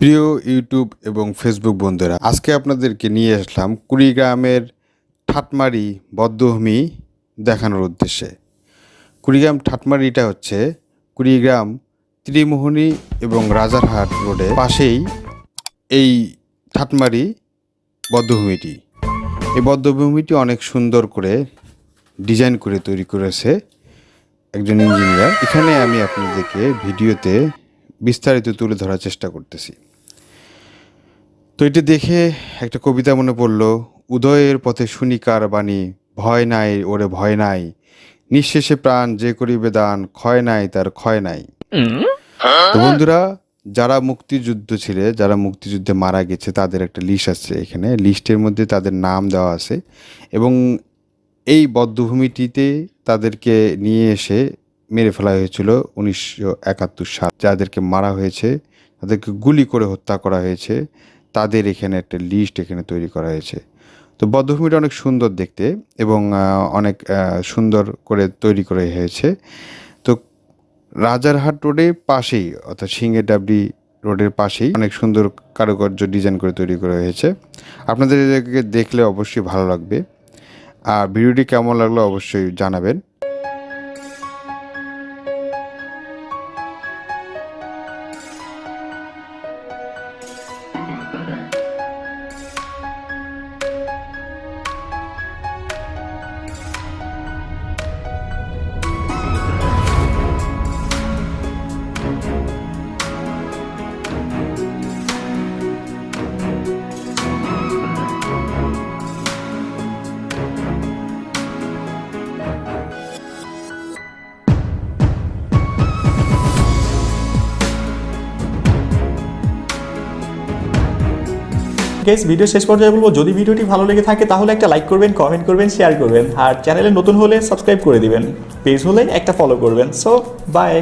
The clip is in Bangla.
প্রিয় ইউটিউব এবং ফেসবুক বন্ধুরা, আজকে আপনাদেরকে নিয়ে আসলাম কুড়িগ্রামের ঠাটমারি বধ্যভূমি দেখানোর উদ্দেশ্যে। কুড়িগ্রাম ঠাটমারিটা হচ্ছে কুড়িগ্রাম ত্রিমোহনী এবং রাজারহাট রোডের পাশেই এই ঠাটমারি বধ্যভূমিটি। এই বধ্যভূমিটি অনেক সুন্দর করে ডিজাইন করে তৈরি করেছে একজন ইঞ্জিনিয়ার। এখানে আমি আপনাদেরকে ভিডিওতে বিস্তারিত তুলে ধরার চেষ্টা করতেছি। তো এটি দেখে একটা কবিতা মনে পড়ল, উদয়ের পথে শুনি কার বাণী, ভয় নাই ওরে ভয় নাই, নিঃশেষে প্রাণ যে করিবে দান, ক্ষয় নাই তার ক্ষয় নাই। তো বন্ধুরা, যারা যারা মুক্তিযুদ্ধে মারা গেছে তাদের একটা লিস্ট আছে, এখানে লিস্টের মধ্যে তাদের নাম দেওয়া আছে এবং এই বধ্যভূমিটিতে তাদেরকে নিয়ে এসে মেরে ফেলা হয়েছিল 1971 সাল। যাদেরকে মারা হয়েছে, তাদেরকে গুলি করে হত্যা করা হয়েছে, তাদের এখানে একটা লিস্ট এখানে তৈরি করা হয়েছে। তো বধ্যভূমিটা অনেক সুন্দর দেখতে এবং অনেক সুন্দর করে তৈরি করা হয়েছে। তো রাজারহাট রোডের পাশেই, অর্থাৎ সিংহেডাবড়ি রোডের পাশেই অনেক সুন্দর কারুকার্য ডিজাইন করে তৈরি করা হয়েছে। আপনাদের এদেরকে দেখলে অবশ্যই ভালো লাগবে। আর ভিডিওটি কেমন লাগলো অবশ্যই জানাবেন। গাইস, ভিডিও শেষ পর্যায়ে বলবো, যদি ভিডিওটি ভালো লেগে থাকে তাহলে একটা লাইক করবেন, কমেন্ট করবেন, শেয়ার করবেন, আর চ্যানেলে নতুন হলে সাবস্ক্রাইব করে দিবেন, পেজ হলে একটা ফলো করবেন। So by.